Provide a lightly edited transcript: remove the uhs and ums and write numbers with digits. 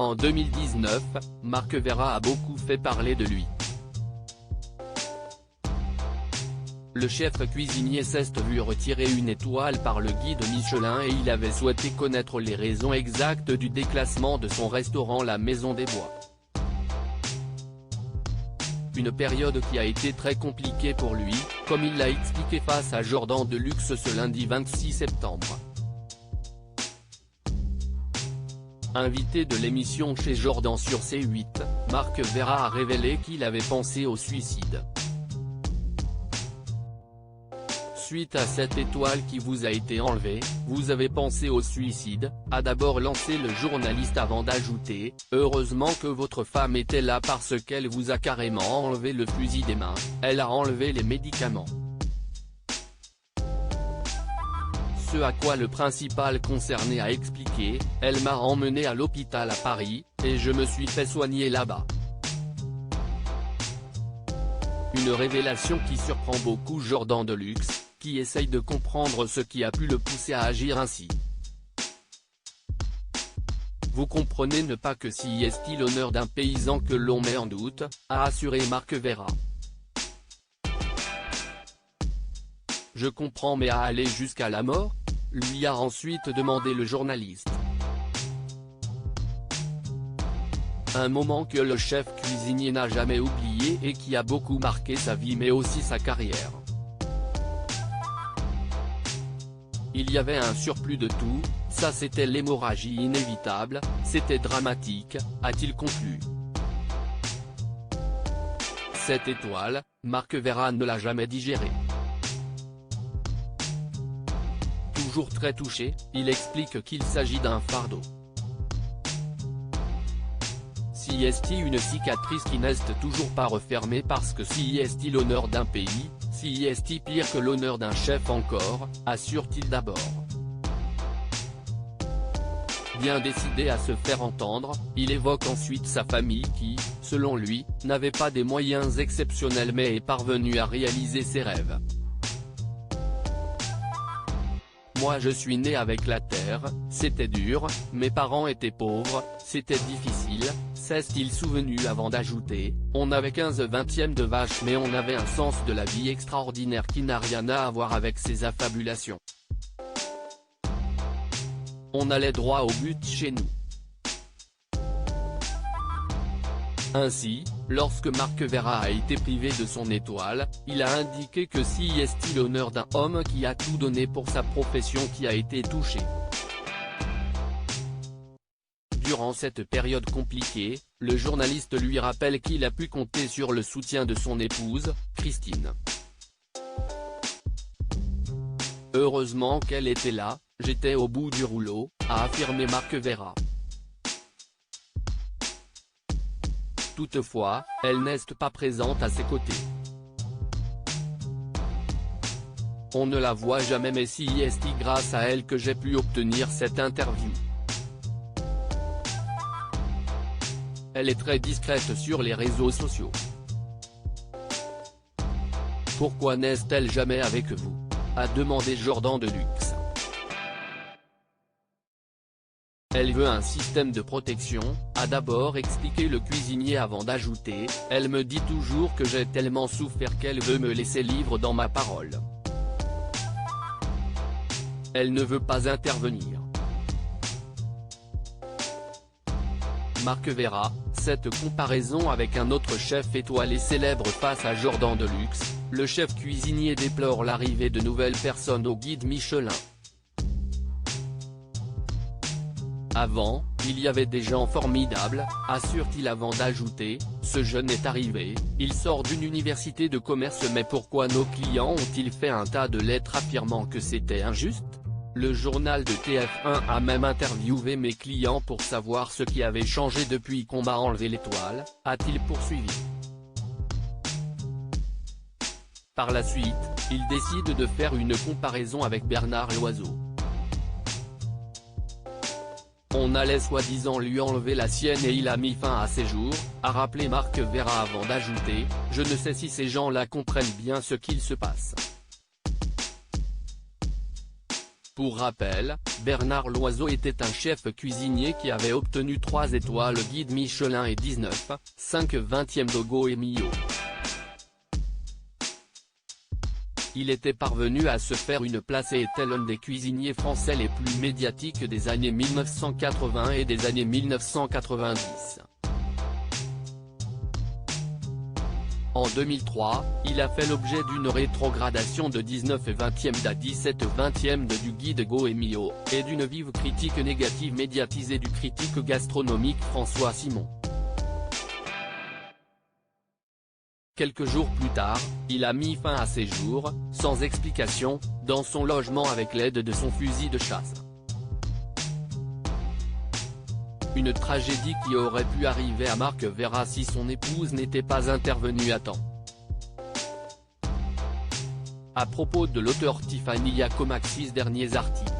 En 2019, Marc Vera a beaucoup fait parler de lui. Le chef cuisinier s'est vu retirer une étoile par le guide Michelin et il avait souhaité connaître les raisons exactes du déclassement de son restaurant La Maison des Bois. Une période qui a été très compliquée pour lui, comme il l'a expliqué face à Jordan Deluxe ce lundi 26 septembre. Invité de l'émission chez Jordan sur C8, Marc Vera a révélé qu'il avait pensé au suicide. Suite à cette étoile qui vous a été enlevée, vous avez pensé au suicide, a d'abord lancé le journaliste avant d'ajouter « Heureusement que votre femme était là parce qu'elle vous a carrément enlevé le fusil des mains, elle a enlevé les médicaments ». Ce à quoi le principal concerné a expliqué « Elle m'a emmené à l'hôpital à Paris, et je me suis fait soigner là-bas ». Une révélation qui surprend beaucoup Jordan Deluxe, qui essaye de comprendre ce qui a pu le pousser à agir ainsi. Vous comprenez ne pas que si est-il l'honneur d'un paysan que l'on met en doute, a assuré Marc Vera. Je comprends mais à aller jusqu'à la mort, lui a ensuite demandé le journaliste. Un moment que le chef cuisinier n'a jamais oublié et qui a beaucoup marqué sa vie mais aussi sa carrière. Il y avait un surplus de tout, ça c'était l'hémorragie inévitable, c'était dramatique, a-t-il conclu. Cette étoile, Marc Vera ne l'a jamais digérée. Toujours très touché, il explique qu'il s'agit d'un fardeau. Si est-il une cicatrice qui n'est toujours pas refermée parce que si est-il l'honneur d'un pays, si est-il pire que l'honneur d'un chef encore, assure-t-il d'abord. Bien décidé à se faire entendre, il évoque ensuite sa famille qui, selon lui, n'avait pas des moyens exceptionnels mais est parvenue à réaliser ses rêves. Moi je suis né avec la terre, c'était dur, mes parents étaient pauvres, c'était difficile, s'est-il souvenu avant d'ajouter, on avait 15/20 de vaches mais on avait un sens de la vie extraordinaire qui n'a rien à voir avec ces affabulations. On allait droit au but chez nous. Ainsi, lorsque Marc Vera a été privé de son étoile, il a indiqué que si est-il l'honneur d'un homme qui a tout donné pour sa profession qui a été touché. Durant cette période compliquée, le journaliste lui rappelle qu'il a pu compter sur le soutien de son épouse, Christine. Heureusement qu'elle était là, j'étais au bout du rouleau, a affirmé Marc Vera. Toutefois, elle n'est pas présente à ses côtés. On ne la voit jamais mais si est grâce à elle que j'ai pu obtenir cette interview. Elle est très discrète sur les réseaux sociaux. Pourquoi n'est-elle jamais avec vous ? A demandé Jordan Deluxe. Elle veut un système de protection, a d'abord expliqué le cuisinier avant d'ajouter, elle me dit toujours que j'ai tellement souffert qu'elle veut me laisser libre dans ma parole. Elle ne veut pas intervenir. Marc Vera, cette comparaison avec un autre chef étoilé célèbre face à Jordan Deluxe, le chef cuisinier déplore l'arrivée de nouvelles personnes au guide Michelin. Avant, il y avait des gens formidables, assure-t-il avant d'ajouter, ce jeune est arrivé, il sort d'une université de commerce mais pourquoi nos clients ont-ils fait un tas de lettres affirmant que c'était injuste ? Le journal de TF1 a même interviewé mes clients pour savoir ce qui avait changé depuis qu'on m'a enlevé l'étoile, a-t-il poursuivi. Par la suite, il décide de faire une comparaison avec Bernard Loiseau. On allait soi-disant lui enlever la sienne et il a mis fin à ses jours, a rappelé Marc Vera avant d'ajouter, je ne sais si ces gens-là comprennent bien ce qu'il se passe. Pour rappel, Bernard Loiseau était un chef cuisinier qui avait obtenu 3 étoiles guide Michelin et 19,5 20e de Goemio. Il était parvenu à se faire une place et était l'un des cuisiniers français les plus médiatiques des années 1980 et des années 1990. En 2003, il a fait l'objet d'une rétrogradation de 19 20e à 17 20e du guide Goemio, et d'une vive critique négative médiatisée du critique gastronomique François Simon. Quelques jours plus tard, il a mis fin à ses jours, sans explication, dans son logement avec l'aide de son fusil de chasse. Une tragédie qui aurait pu arriver à Marc Vera si son épouse n'était pas intervenue à temps. À propos de l'auteur Tiffany Yacomaxis, derniers articles.